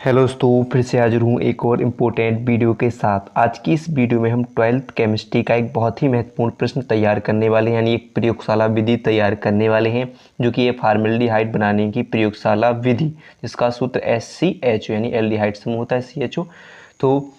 Hello दोस्तों, फिर से हाजिर हूँ एक और इम्पोर्टेंट वीडियो के साथ। आज की इस वीडियो में हम 12th केमिस्ट्री का एक बहुत ही महत्वपूर्ण प्रश्न तैयार करने वाले हैं, यानी एक प्रयोगशाला विधि तैयार करने वाले हैं, जो कि ये फॉर्मेल्डिहाइड बनाने की प्रयोगशाला विधि, जिसका सूत्र SCHO यानी एल्डिहाइड समूह होता है CHO। तो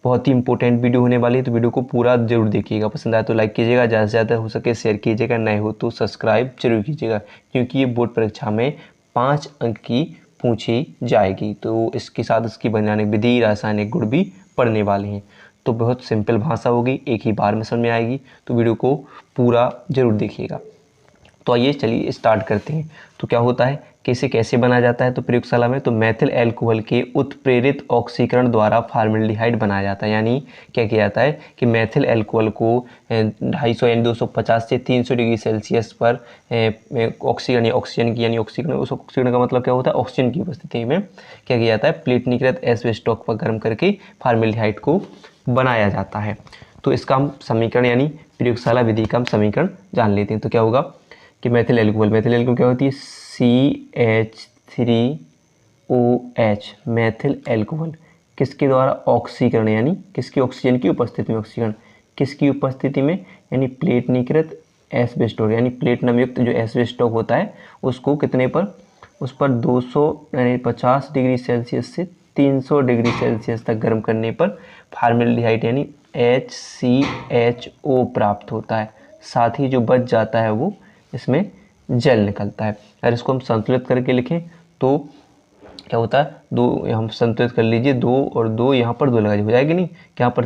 बहुत ही इंपॉर्टेंट वीडियो होने वाली है, तो वीडियो को पूरा जरूर देखिएगा। पसंद आए तो लाइक कीजिएगा, ज़्यादा से ज़्यादा हो सके शेयर कीजिएगा, नए हो तो सब्सक्राइब जरूर कीजिएगा, क्योंकि ये बोर्ड परीक्षा में 5 अंक की पूछी जाएगी। तो इसके साथ इसकी बनाने विधि, रासायनिक गुण भी पढ़ने वाले हैं। तो बहुत सिंपल भाषा होगी, एक ही बार में समझ में आएगी, तो वीडियो को पूरा जरूर देखिएगा। तो आइए चलिए स्टार्ट करते हैं। तो क्या होता है, कैसे बनाया जाता है, तो प्रयोगशाला में तो मेथिल अल्कोहल के उत्प्रेरित ऑक्सीकरण द्वारा फॉर्मेल्डिहाइड बनाया जाता है। यानी क्या किया जाता है कि मेथिल अल्कोहल को 250 यानी 250 से 300 डिग्री सेल्सियस पर ऑक्सीकरण या ऑक्सीजन की, यानी ऑक्सीकरण, उस ऑक्सीकरण का मतलब क्या होता है, ऑक्सीजन की उपस्थिति में क्या किया जाता है, प्लेटनीकृत एस्बेस्टॉक पर गर्म करके फॉर्मेल्डिहाइड को बनाया जाता है। तो इसका हम समीकरण यानी प्रयोगशाला विधि का हम समीकरण जान लेते हैं। तो क्या होगा कि मेथिल अल्कोहल क्या होती है, CH3OH मेथिल अल्कोहल किसके द्वारा ऑक्सीकरण, यानी किसकी, ऑक्सीजन की उपस्थिति में ऑक्सीकरण, किसकी उपस्थिति में, यानी प्लेटनीकृत एस्बेस्टॉक, यानी प्लेटिनम युक्त जो एस्बेस्टॉक होता है उसको कितने पर, उस पर 200 यानी 50 डिग्री सेल्सियस से 300 डिग्री सेल्सियस तक गर्म करने पर फॉर्मेल्डिहाइड यानी HCHO प्राप्त होता है। साथ ही जो बच जाता है वो इसमें जल निकलता है। अगर इसको हम संतुलित करके लिखें तो क्या होता है, दो हम संतुलित कर लीजिए, 2 और 2 यहाँ पर 2 लगा हो जाएगी नहीं, यहाँ पर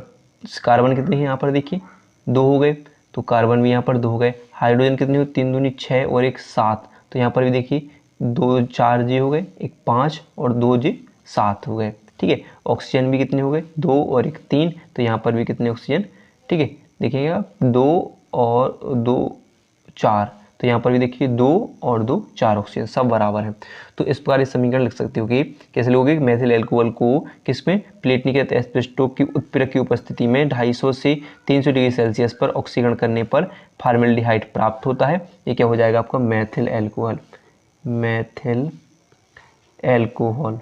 कार्बन कितने हैं, यहाँ पर देखिए 2 हो गए, तो कार्बन भी यहाँ पर 2 हो गए। हाइड्रोजन कितने हो, 3 दूनी 6 और 1 7, तो यहाँ पर भी देखिए 2 4 जी हो गए, 1 5 और 2 जी 7 हो गए। ठीक है, ऑक्सीजन भी कितने हो गए, 2 और 1 3, तो यहाँ पर भी कितने ऑक्सीजन, ठीक है देखिएगा 2 और 2 4, तो यहाँ पर भी देखिए 2 और 2 4 ऑक्सीजन सब बराबर है। तो इस प्रकार इस समीकरण लिख सकते हो कि कैसे लोगे, मेथिल अल्कोहल को किसमें, प्लेटनीकृत एस्बेस्टॉक की उत्प्रेरक की उपस्थिति में 250 से 300 डिग्री सेल्सियस पर ऑक्सीकरण करने पर फॉर्मेल्डिहाइड प्राप्त होता है। ये क्या हो जाएगा आपका, methyl alcohol, methyl alcohol,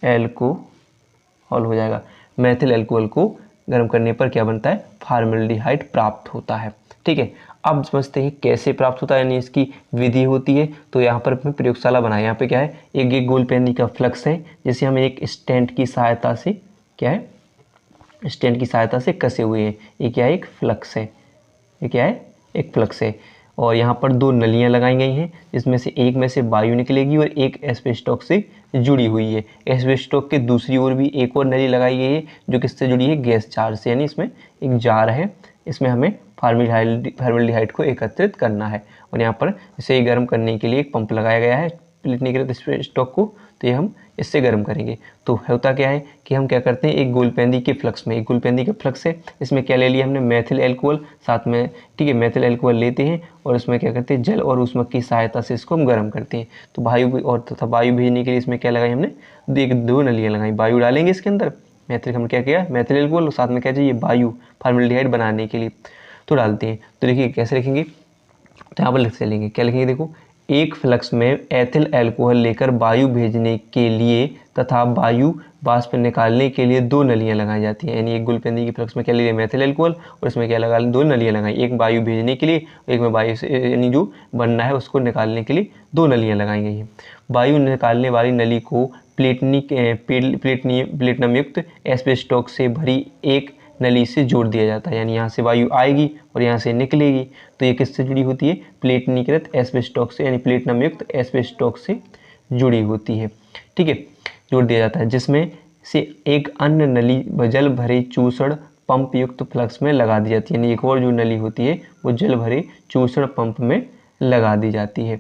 alcohol हो जाएगा। मेथिल अल्कोहल को गर्म करने पर क्या बनता है, फॉर्मेल्डिहाइड प्राप्त होता है। ठीक है, अब समझते हैं कैसे प्राप्त होता है, यानी इसकी विधि होती है। तो यहाँ पर मैं प्रयोगशाला बनाया, यहाँ पे क्या है, एक गोल पेंदी का फ्लक्स है, जिसे हम एक स्टेंट की सहायता से, क्या है, स्टेंट की सहायता से कसे हुए हैं। ये क्या है, एक फ्लक्स है, ये क्या है, एक फ्लक्स है। और यहाँ पर 2 नलियाँ लगाई गई हैं, जिसमें से एक में से वायु निकलेगी और एक एस्बेस्टॉक से जुड़ी हुई है। एस्बेस्टॉक के दूसरी ओर भी एक और नली लगाई गई है, जो किससे जुड़ी है, गैस जार से, यानी इसमें एक जार है, इसमें हमें फॉर्मेल्डिहाइड को एकत्रित करना है। और यहाँ पर इसे गर्म करने के लिए एक पंप लगाया गया है प्लेटनीकृत एस्बेस्टॉक को, तो ये हम इससे गर्म करेंगे। तो होता क्या है कि हम क्या करते हैं, एक गोलपेंदी के फ्लक्स में, एक गोलपेंदी का फ्लक्स है, इसमें क्या ले लिया हमने, मेथिल अल्कोहल साथ में, ठीक है, मेथिल अल्कोहल लेते हैं और इसमें क्या करते हैं, जल और ऊष्मा की सहायता से इसको हम गर्म करते हैं। तो वायु और तथा वायु भेजने के लिए इसमें क्या लगाई हमने, 2 नलियाँ लगाई, वायु डालेंगे इसके अंदर, मेथिल हमने क्या किया, मेथिल अल्कोहल, साथ में क्या चाहिए, वायु फॉर्मेल्डिहाइड बनाने के लिए, तो डालते हैं। तो देखिए कैसे लिखेंगे, तो यहाँ पर लिख चलेंगे, क्या लिखेंगे, देखो एक फ्लक्स में एथिल अल्कोहल लेकर वायु भेजने के लिए तथा वायु वाष्प निकालने के लिए 2 नलियाँ लगाई जाती हैं। यानी एक गुलपेंदी की फ्लक्स में क्या ले लिया, मेथिल अल्कोहल, और इसमें क्या लगा, 2 नलियाँ लगाई, एक वायु भेजने के लिए, एक में वायु से यानी जो बनना है उसको निकालने के लिए 2 नलियाँ लगाई गई हैं। वायु निकालने वाली नली को प्लेटिनम युक्त एस्बेस्टॉक से भरी एक नली से जोड़ दिया जाता है। यानी यहाँ से वायु आएगी और यहाँ से निकलेगी, तो ये किससे जुड़ी होती है, प्लेटनीकृत एस्बेस्टॉक से, यानी प्लेटिनम युक्त एस्बेस्टॉक से जुड़ी होती है। ठीक है, जोड़ दिया जाता है, जिसमें से एक अन्य नली जल भरे चूसण पंप युक्त फ्लक्स में लगा दी जाती है। यानी एक और जो नली होती है वो जल भरे चूसण पंप में लगा दी जाती है।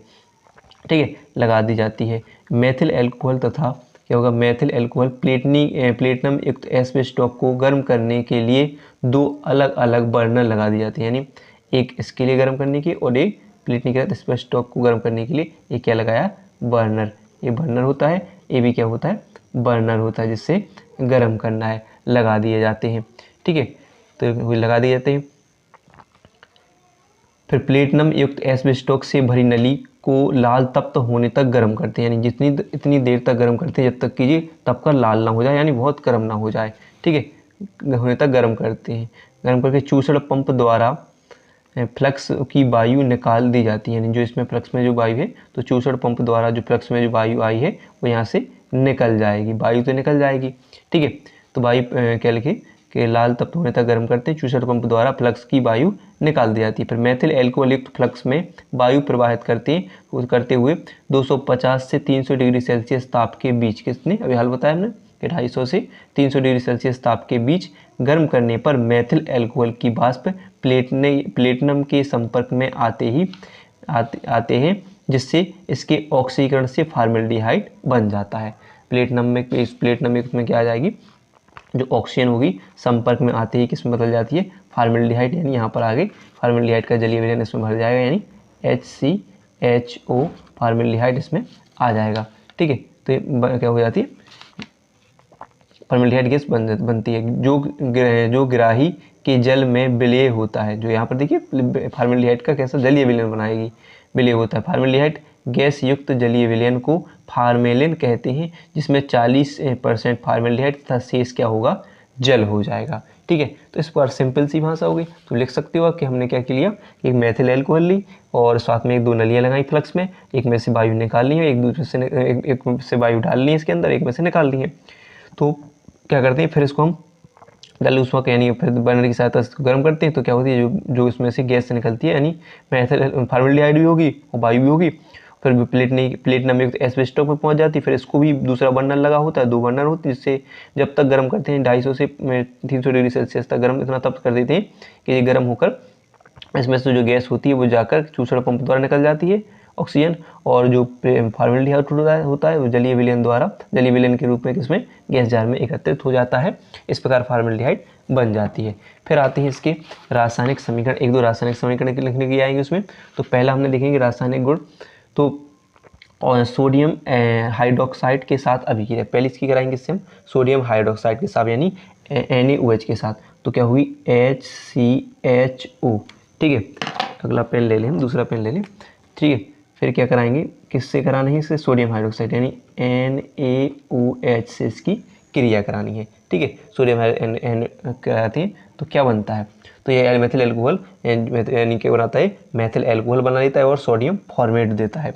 ठीक है, लगा दी जाती है। मेथिल अल्कोहल तथा क्या होगा, मेथिल अल्कोहल प्लेटिनम युक्त एस्बेस्टॉक को गर्म करने के लिए 2 अलग अलग बर्नर लगा दी जाती है। यानी एक इसके लिए गर्म करने की और एक प्लेटनीकृत एस्बेस्टॉक को गर्म करने के लिए ये क्या लगाया, बर्नर, ये बर्नर होता है, ये भी क्या होता है, बर्नर होता है, जिससे गर्म करना है, लगा दिए जाते हैं। ठीक है, तो लगा दिए जाते हैं। फिर प्लेटिनम युक्त एस्बेस्टॉक से भरी नली को लाल तप्त होने तक गर्म करते हैं, यानी इतनी देर तक गर्म करते हैं जब तक कि ये तप कर लाल ना हो जाए, यानी बहुत गर्म ना हो जाए। ठीक है, होने तक गर्म करते हैं। गर्म करके चूसड़ पंप द्वारा फ्लक्स की वायु निकाल दी जाती है, यानी जो इसमें फ्लक्स में जो वायु है, तो चूसड़ पंप द्वारा जो फ्लक्स में जो वायु आई है वो यहाँ से निकल जाएगी, वायु तो निकल जाएगी। ठीक है, तो वायु क्या लिखे कि लाल तप्त होने तक गर्म करते हैं, चूसड़ पंप द्वारा फ्लक्स की वायु निकाल दी जाती है। फिर मेथिल एल्कोहल युक्त फ्लक्स में वायु प्रवाहित करते हुए 250 से 300 डिग्री सेल्सियस ताप के बीच, किसने अभी हाल बताया हमने कि 250 से 300 डिग्री सेल्सियस ताप के बीच गर्म करने पर मेथिल एल्कोहल की वाष्प प्लेटिनम के संपर्क में आते हैं, जिससे इसके ऑक्सीकरण से फॉर्मेल्डिहाइड बन जाता है। प्लेटिनम में इसमें क्या आ जाएगी, जो ऑक्सीजन होगी संपर्क में आते ही किसमें बदल जाती है, फॉर्मेल्डिहाइड, यानी यहाँ पर आगे फॉर्मेल्डिहाइड का जलीय विलयन इसमें भर जाएगा, यानी HCHO फॉर्मेल्डिहाइड इसमें आ जाएगा। ठीक है, तो ये क्या हो जाती है, फॉर्मेल्डिहाइड गैस बनती है, जो ग्राही के जल में विलय होता है। जो यहाँ पर देखिए फॉर्मेल्डिहाइड का कैसा जलीय विलयन बनाएगी, विलय होता है। फॉर्मेल्डिहाइड गैस युक्त जलीय विलयन को फार्मेलिन कहते हैं, जिसमें 40% फॉर्मेल्डिहाइड तथा शेष क्या होगा, जल हो जाएगा। ठीक है, तो इस पर सिंपल सी भाषा होगी, तो लिख सकते हो कि हमने क्या किया, एक मेथिल एल्कोहल ली और साथ में 1-2 नलियाँ लगाई फ्लक्स में, एक में से वायु निकालनी है, एक में से वायु डालनी है इसके अंदर, एक में से निकालनी है। तो क्या करते हैं, फिर इसको हम डाल ऊष्मा के यानी फिर बर्नर की सहायता से गर्म करते हैं, तो क्या होती है, जो इसमें से गैस निकलती है, यानी मेथिल फॉर्मेल्डिहाइड भी होगी और वायु भी होगी, फिर प्लेटिनम युक्त एस्बेस्टॉस पर पहुंच जाती है। फिर इसको भी दूसरा बर्नर लगा होता है, 2 बर्नर होती है, जिससे जब तक गर्म करते हैं 250 से 300 डिग्री सेल्सियस तक गर्म इतना तब कर देते हैं कि ये गर्म होकर इसमें से जो गैस होती है वो जाकर चूसड़ पंप द्वारा निकल जाती है ऑक्सीजन, और जो फॉर्मेल्डिहाइड होता है वो जलीय विलयन के रूप में किसमें, गैस जार में एकत्रित हो जाता है। इस प्रकार फॉर्मेल्डिहाइड बन जाती है। फिर आते हैं इसके रासायनिक समीकरण, 1-2 रासायनिक समीकरण लिखने की आएंगे उसमें। तो पहला हमने देखेंगे रासायनिक गुण, तो और सोडियम हाइड्रोक्साइड के साथ अभिक्रिया, पहले इसकी कराएंगे इससे हम सोडियम हाइड्रोक्साइड के साथ, यानी NaOH के साथ, तो क्या हुई HCHO। ठीक है, अगला पेन ले लें, हम दूसरा पेन ले लें। ठीक है, फिर क्या कराएंगे, किससे कराना है, इससे सोडियम हाइड्रोक्साइड यानी NaOH से इसकी क्रिया करानी है। ठीक है, सोडियम कराते हैं तो क्या बनता है, तो ये मेथिल एल्कोहल यानी क्या बनाता है, मेथिल एल्कोहल बना देता है और सोडियम फॉर्मेट देता है।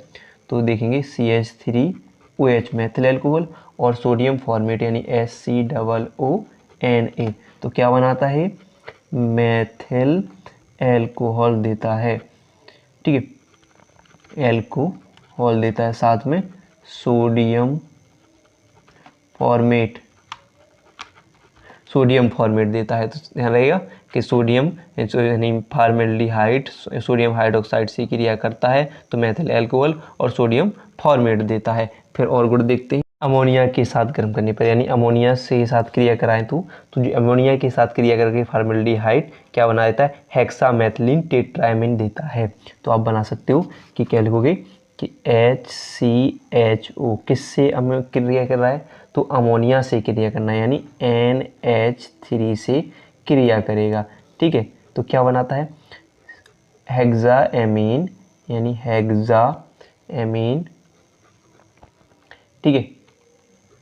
तो देखेंगे CH3OH मेथिल एल्कोहल और सोडियम फॉर्मेट यानी HCOONA, तो क्या बनाता है, मेथिल एल्कोहल देता है। ठीक है, एल्कोहल देता है, साथ में सोडियम फॉर्मेट देता है। तो ध्यान रहेगा कि सोडियम यानी फॉर्मेल्डिहाइड सोडियम हाइड्रोक्साइड से क्रिया करता है तो मेथिल एल्कोहल और सोडियम फॉर्मेट देता है। फिर और गुण देखते हैं, अमोनिया के साथ गर्म करने पर, यानी अमोनिया से साथ क्रिया कराएं तो जो अमोनिया के साथ क्रिया करके फॉर्मेल्डिहाइड क्या बना देता है, हेक्सामेथिलीन टेट्राएमीन देता है। तो आप बना सकते हो कि क्या लिखोगे कि HCHO किससे क्रिया कर रहा है, तो अमोनिया से क्रिया करना है, यानी NH3 से क्रिया करेगा। ठीक है, तो क्या बनाता है, हेक्साएमीन यानी हेक्साएमीन। ठीक है,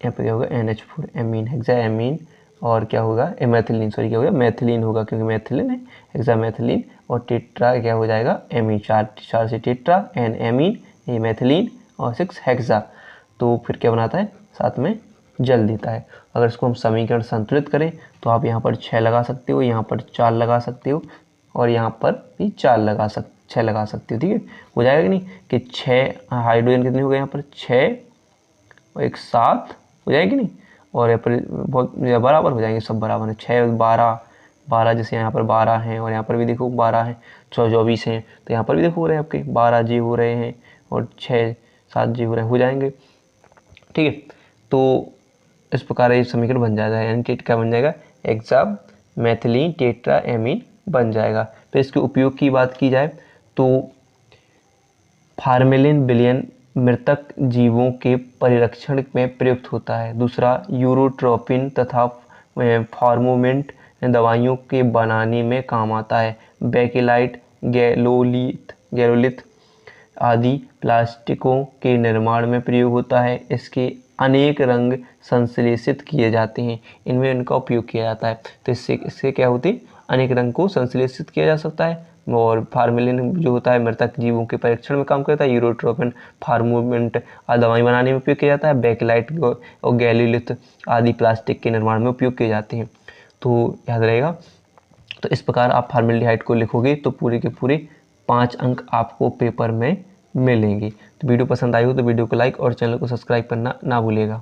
यहाँ पर क्या होगा, NH4 एमीन, हेक्साएमीन, और क्या होगा, एमेथिलीन, सॉरी क्या होगा, मैथिलीन होगा क्योंकि मैथिलीन है, हेक्सामेथिलीन, और टेट्रा क्या हो जाएगा, एमीन, 4 से टेट्रा, एन एमीन, ये मैथिलीन, और 6 हेक्सा। तो फिर क्या बनाता है, साथ में जल देता है। अगर इसको हम समीकरण संतुलित करें तो आप यहाँ पर 6 लगा सकते हो, यहाँ पर 4 लगा सकते हो, और यहाँ पर भी 6 लगा सकते हो। ठीक है, हो जाएगा कि नहीं कि 6 हाइड्रोजन कितने हो गए, यहाँ पर 6 और 1 7 हो जाएगी नहीं, और यहाँ पर बहुत बराबर हो जाएंगे, सब बराबर है, 6 12 जैसे यहाँ पर 12 हैं, और यहाँ पर भी देखो 12 हैं, 24 हैं, तो यहाँ पर भी देखो हो रहे हैं आपके 12 जी हो रहे हैं, और 6 7 जी हो रहे हैं, हो जाएंगे। ठीक है, तो इस प्रकार ये समीकरण बन जाएगा, यानी टेट क्या बन जाएगा, हेक्सामेथिलीन टेट्राएमीन बन जाएगा। फिर इसके उपयोग की बात की जाए तो फॉर्मेलिन विलयन मृतक जीवों के परिरक्षण में प्रयुक्त होता है। दूसरा, यूरोट्रोपिन तथा फॉर्मोमेंट दवाइयों के बनाने में काम आता है। बेकेलाइट, गैलोलिथ आदि प्लास्टिकों के निर्माण में प्रयोग होता है। इसके अनेक रंग संश्लेषित किए जाते हैं, इनमें इनका उपयोग किया जाता है। तो इससे क्या होती है, अनेक रंग को संश्लेषित किया जा सकता है। और फार्मेलिन जो होता है मृतक जीवों के परीक्षण में काम करता है। यूरोट्रोपिन फार्मोमेंट दवाई बनाने में उपयोग किया जाता है। बैकलाइट और गैलीलिथ आदि प्लास्टिक के निर्माण में उपयोग किए जाते हैं। तो याद रहेगा। तो इस प्रकार आप फार्मेल्डिहाइड को लिखोगे तो पूरे के पूरे 5 अंक आपको पेपर में मिलेंगे। तो वीडियो पसंद आई हो तो वीडियो को लाइक और चैनल को सब्सक्राइब करना ना भूलिएगा।